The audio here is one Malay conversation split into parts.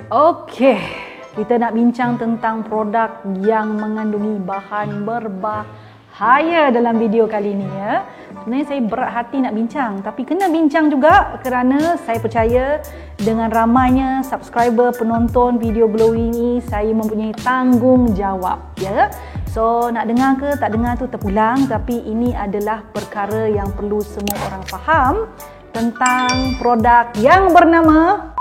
Okey, kita nak bincang tentang produk yang mengandungi bahan berbahaya dalam video kali ini ya. Sebenarnya saya berat hati nak bincang, tapi kena bincang juga kerana saya percaya dengan ramainya subscriber, penonton video glowing ini, saya mempunyai tanggungjawab ya. So nak dengar ke tak dengar tu terpulang, tapi ini adalah perkara yang perlu semua orang faham tentang produk yang bernama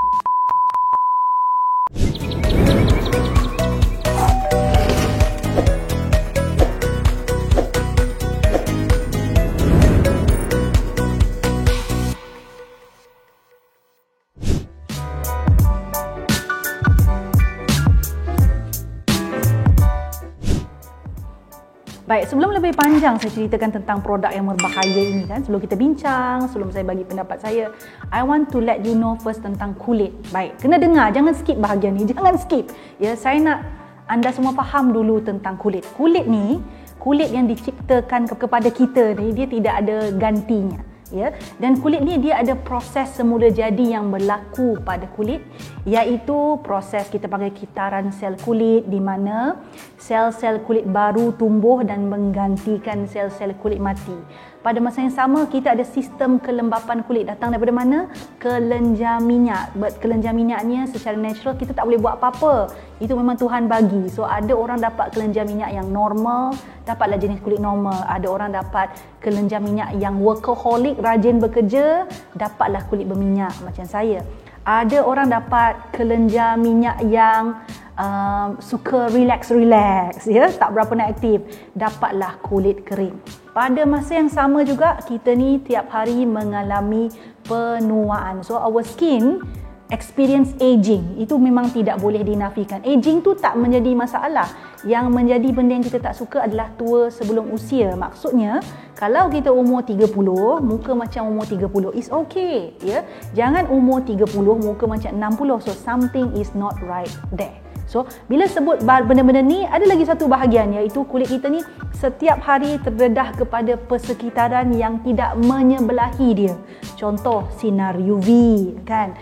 Baik, sebelum lebih panjang saya ceritakan tentang produk yang berbahaya ini kan, sebelum kita bincang, sebelum saya bagi pendapat saya, I want to let you know first tentang kulit. Baik, kena dengar, jangan skip bahagian ni, jangan skip. Ya, saya nak anda semua faham dulu tentang kulit. Kulit ni, kulit yang diciptakan kepada kita ni, dia tidak ada gantinya. Ya, dan kulit ni dia ada proses semula jadi yang berlaku pada kulit, iaitu proses kita panggil kitaran sel kulit, di mana sel-sel kulit baru tumbuh dan menggantikan sel-sel kulit mati. Pada masa yang sama, kita ada sistem kelembapan kulit. Datang daripada mana? Kelenjar minyak. Kelenjar minyaknya secara natural kita tak boleh buat apa-apa. Itu memang Tuhan bagi. So ada orang dapat kelenjar minyak yang normal, dapatlah jenis kulit normal. Ada orang dapat kelenjar minyak yang workaholic, rajin bekerja, dapatlah kulit berminyak macam saya. Ada orang dapat kelenjar minyak yang suka relax ya, tak berapa nak aktif, dapatlah kulit kering. Pada masa yang sama juga, kita ni tiap hari mengalami penuaan. So our skin experience aging, itu memang tidak boleh dinafikan. Aging tu tak menjadi masalah. Yang menjadi benda yang kita tak suka adalah tua sebelum usia. Maksudnya, kalau kita umur 30, muka macam umur 30 is okay, ya. Jangan umur 30 muka macam 60. So something is not right there. So, bila sebut benda-benda ni, ada lagi satu bahagian, iaitu kulit kita ni setiap hari terdedah kepada persekitaran yang tidak menyebelahi dia. Contoh, sinar UV, kan?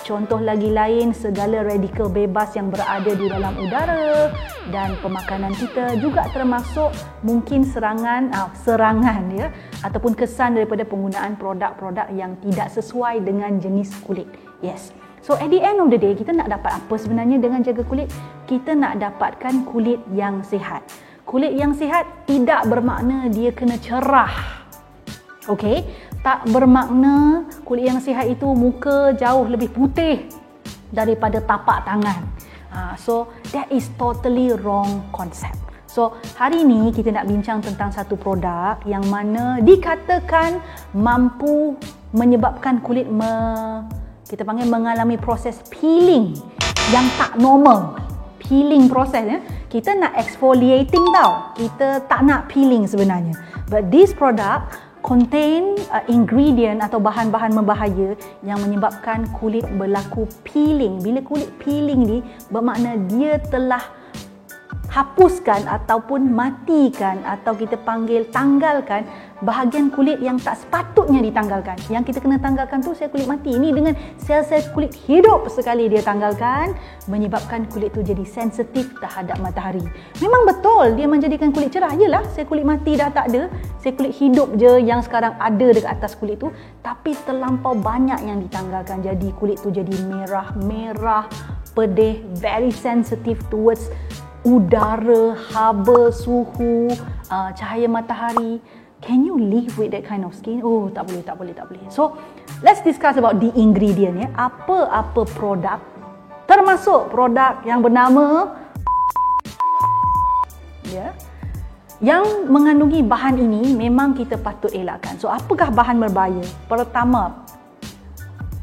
Contoh lagi lain, segala radikal bebas yang berada di dalam udara, dan pemakanan kita juga termasuk mungkin serangan ya, ataupun kesan daripada penggunaan produk-produk yang tidak sesuai dengan jenis kulit. Yes. So at the end of the day, kita nak dapat apa sebenarnya dengan jaga kulit? Kita nak dapatkan kulit yang sihat. Kulit yang sihat tidak bermakna dia kena cerah. Okey? Tak bermakna kulit yang sihat itu muka jauh lebih putih daripada tapak tangan. So that is totally wrong concept. So hari ini kita nak bincang tentang satu produk yang mana dikatakan mampu menyebabkan kulit kita panggil mengalami proses peeling yang tak normal. Peeling proses ya. Kita nak exfoliating tau. Kita tak nak peeling sebenarnya. But this product contain ingredient atau bahan-bahan membahaya yang menyebabkan kulit berlaku peeling. Bila kulit peeling ni bermakna dia telah hapuskan ataupun matikan, atau kita panggil tanggalkan bahagian kulit yang tak sepatutnya ditanggalkan. Yang kita kena tanggalkan tu sel kulit mati. Ini dengan sel-sel kulit hidup sekali dia tanggalkan, menyebabkan kulit tu jadi sensitif terhadap matahari. Memang betul dia menjadikan kulit cerah. Yelah, sel kulit mati dah tak ada, sel kulit hidup je yang sekarang ada dekat atas kulit tu, tapi terlampau banyak yang ditanggalkan. Jadi kulit tu jadi merah-merah, pedih, very sensitive towards udara, haba, suhu, cahaya matahari. Can you live with that kind of skin? Oh, tak boleh. So, let's discuss about the ingredient ya. Apa-apa produk, termasuk produk yang bernama ya, yang mengandungi bahan ini memang kita patut elakkan. So, apakah bahan berbahaya? Pertama,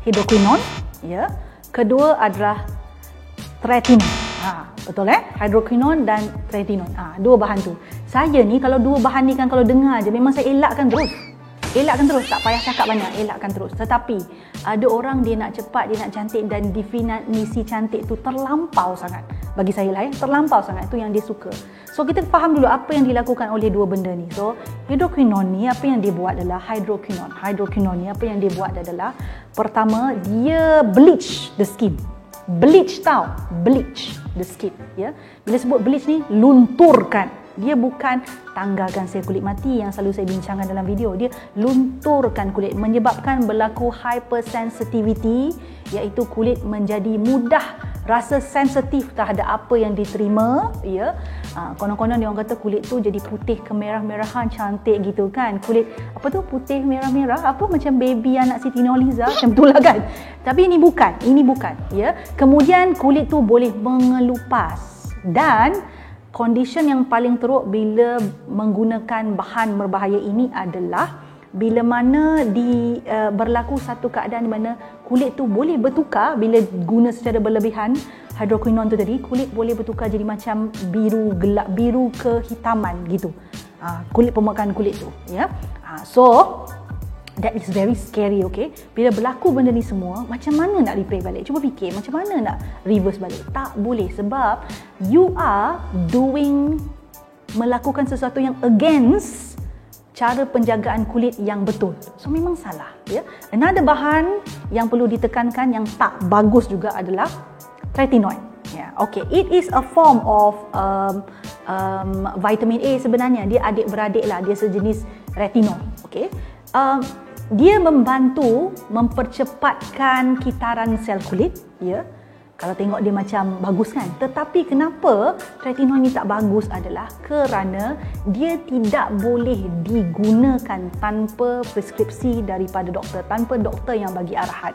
hidroquinone ya. Kedua adalah tretinoin. Betul hidroquinone dan tretinoin. Dua bahan tu. Saya ni kalau dua bahan ni kan, kalau dengar je memang saya elakkan terus. Tak payah cakap banyak, elakkan terus. Tetapi ada orang dia nak cepat, dia nak cantik, dan definisi cantik tu terlampau sangat. Bagi saya lah terlampau sangat. Itu yang dia suka. So kita faham dulu apa yang dilakukan oleh dua benda ni. So hidroquinone ni apa yang dia buat adalah Hidroquinone ni apa yang dia buat adalah, pertama dia bleach the skin. bleach tau, bleach the skin, ya. Bila sebut bleach ni, lunturkan. Dia bukan tanggalkan sel kulit mati yang selalu saya bincangkan dalam video. Dia lunturkan kulit, menyebabkan berlaku hypersensitivity, iaitu kulit menjadi mudah rasa sensitif terhadap apa yang diterima, ya. Konon-konon dia orang kata kulit tu jadi putih kemerah-merahan, cantik gitu kan. Kulit apa tu, putih merah-merah, apa macam baby anak Siti Nurhaliza, macam tu lah kan. Tapi ini bukan, ya. Kemudian kulit tu boleh mengelupas, dan condition yang paling teruk bila menggunakan bahan berbahaya ini adalah bila mana berlaku satu keadaan di mana kulit tu boleh bertukar bila guna secara berlebihan hidroquinone tu tadi. Kulit boleh bertukar jadi macam biru gelap, biru kehitaman gitu. Kulit permukaan kulit tu, ya. So that is very scary, okay? Bila berlaku benda ni semua, macam mana nak replay balik? Cuba fikir, macam mana nak reverse balik? Tak boleh, sebab you are melakukan sesuatu yang against cara penjagaan kulit yang betul. So memang salah, ya. Another bahan yang perlu ditekankan yang tak bagus juga adalah tretinoin. Yeah, okay. It is a form of vitamin A sebenarnya. Dia adik-beradik lah, dia sejenis retinol, okay. Dia membantu mempercepatkan kitaran sel kulit, ya. Kalau tengok dia macam bagus kan. Tetapi kenapa tretinoin ni tak bagus adalah kerana dia tidak boleh digunakan tanpa preskripsi daripada doktor, tanpa doktor yang bagi arahan.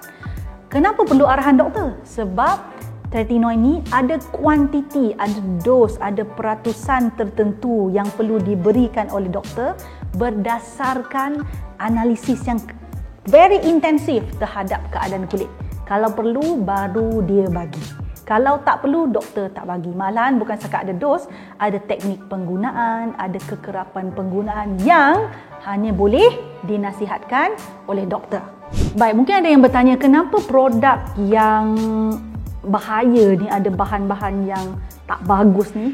Kenapa perlu arahan doktor? Sebab tretinoin ni ada kuantiti, ada dos, ada peratusan tertentu yang perlu diberikan oleh doktor berdasarkan analisis yang very intensif terhadap keadaan kulit. Kalau perlu, baru dia bagi. Kalau tak perlu, doktor tak bagi. Malahan bukan setakat ada dos, ada teknik penggunaan, ada kekerapan penggunaan yang hanya boleh dinasihatkan oleh doktor. Baik, mungkin ada yang bertanya, kenapa produk yang bahaya ni, ada bahan-bahan yang tak bagus ni,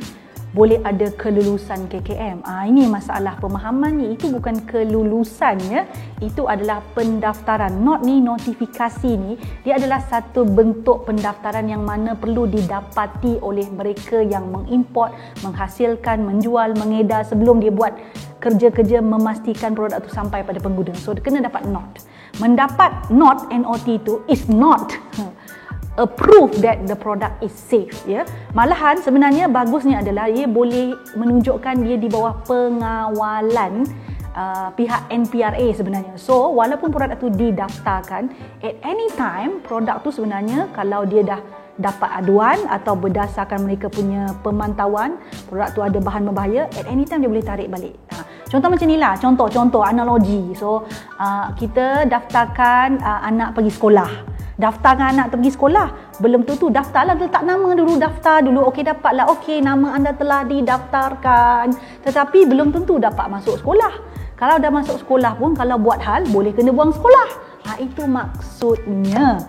boleh ada kelulusan KKM. Ini masalah pemahaman ni. Itu bukan kelulusan, ya. Itu adalah pendaftaran. Notifikasi ni, dia adalah satu bentuk pendaftaran yang mana perlu didapati oleh mereka yang mengimport, menghasilkan, menjual, mengedar sebelum dia buat kerja-kerja memastikan produk tu sampai pada pengguna. So, dia kena dapat NOT. Mendapat NOT, NOT itu is not a proof that the product is safe, ya. Malahan sebenarnya bagusnya adalah ia boleh menunjukkan dia di bawah pengawalan pihak NPRA sebenarnya. So walaupun produk tu didaftarkan, at any time produk tu sebenarnya kalau dia dah dapat aduan atau berdasarkan mereka punya pemantauan produk tu ada bahan berbahaya, at any time dia boleh tarik balik. Contoh macam ni lah, contoh analogi. So kita daftarkan anak pergi sekolah. Daftarkan anak pergi sekolah, belum tentu daftarlah, letak nama dulu, daftar dulu, okey dapatlah, okey nama anda telah didaftarkan, tetapi belum tentu dapat masuk sekolah. Kalau dah masuk sekolah pun, kalau buat hal, boleh kena buang sekolah. Itu maksudnya.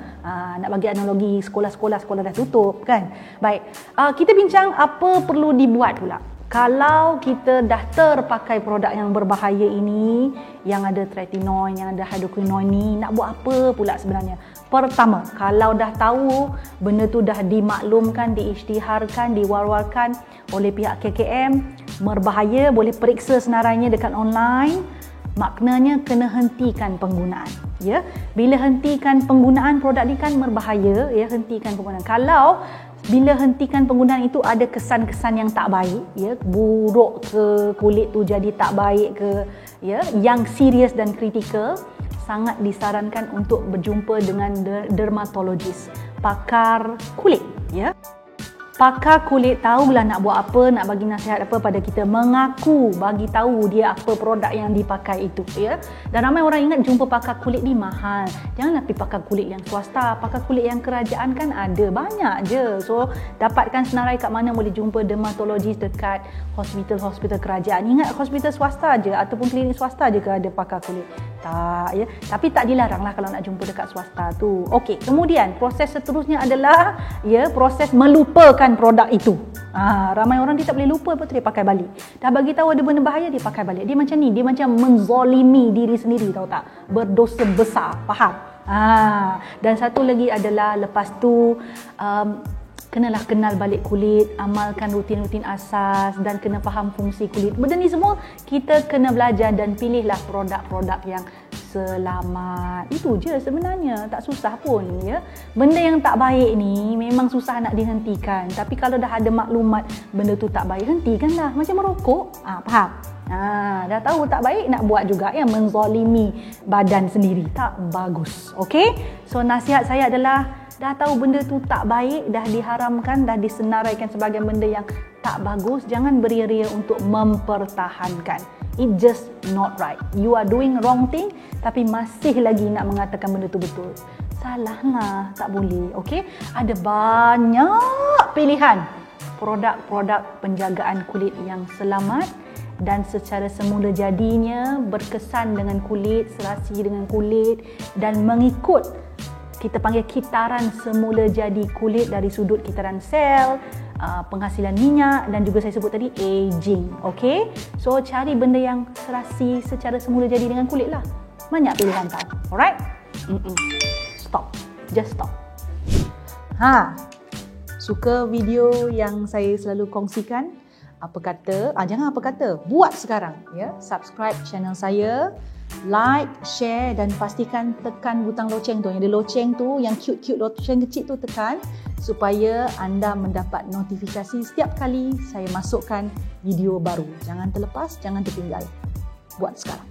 Nak bagi analogi sekolah dah tutup kan. Baik, kita bincang apa perlu dibuat pula. Kalau kita dah terpakai produk yang berbahaya ini, yang ada tretinoin, yang ada hidroquinone ni, nak buat apa pula sebenarnya? Pertama, kalau dah tahu benda tu dah dimaklumkan, diisytiharkan, diwar-warkan oleh pihak KKM, berbahaya, boleh periksa senarainya dekat online, maknanya kena hentikan penggunaan, ya. Bila hentikan penggunaan produk ni kan berbahaya, ya, hentikan penggunaan. Kalau bila hentikan penggunaan itu ada kesan-kesan yang tak baik, ya, buruk ke, kulit tu jadi tak baik ke, ya, yang serius dan kritikal, sangat disarankan untuk berjumpa dengan dermatologis, pakar kulit, ya. Pakar kulit tahulah nak buat apa, nak bagi nasihat apa pada kita, mengaku bagi tahu dia apa produk yang dipakai itu, ya. Dan ramai orang ingat jumpa pakar kulit ni mahal. Janganlah pergi pakar kulit yang swasta, pakar kulit yang kerajaan kan ada banyak je. So dapatkan senarai kat mana boleh jumpa dermatologis dekat hospital-hospital kerajaan. Ingat hospital swasta je ataupun klinik swasta je ke ada pakar kulit? Tak, ya. Tapi tak dilaranglah kalau nak jumpa dekat swasta tu. Okey, kemudian proses seterusnya adalah, ya, proses melupakan produk itu. Ramai orang dia tak boleh lupa, lepas tu dia pakai balik. Dah bagi tahu ada benda bahaya, dia pakai balik. Dia macam ni, dia macam menzolimi diri sendiri, tahu tak? Berdosa besar, faham? Dan satu lagi adalah lepas tu kenalah kenal balik kulit, amalkan rutin-rutin asas dan kena faham fungsi kulit. Benda ni semua kita kena belajar dan pilihlah produk-produk yang selamat. Itu je sebenarnya, tak susah pun ya. Benda yang tak baik ni memang susah nak dihentikan. Tapi kalau dah ada maklumat benda tu tak baik, hentikanlah. Macam merokok. Faham? Dah tahu tak baik, nak buat juga yang menzalimi badan sendiri. Tak bagus. Okay? So nasihat saya adalah dah tahu benda tu tak baik, dah diharamkan, dah disenaraikan sebagai benda yang tak bagus, jangan beria-ria untuk mempertahankan. It just not right. You are doing wrong thing tapi masih lagi nak mengatakan benda tu betul. Salahlah, tak boleh. Okay? Ada banyak pilihan produk-produk penjagaan kulit yang selamat dan secara semula jadinya berkesan dengan kulit, serasi dengan kulit dan mengikut kita panggil kitaran semula jadi kulit dari sudut kitaran sel, penghasilan minyak dan juga saya sebut tadi aging. Okay? So cari benda yang serasi secara semula jadi dengan kulit lah. Banyak pilihan tau. Alright? Stop. Just stop. Suka video yang saya selalu kongsikan? Apa kata? Jangan apa kata. Buat sekarang. Ya. Subscribe channel saya. Like, share dan pastikan tekan butang loceng tu. Yang ada loceng tu, yang cute-cute loceng kecil tu tekan supaya anda mendapat notifikasi setiap kali saya masukkan video baru. Jangan terlepas, jangan tertinggal. Buat sekarang.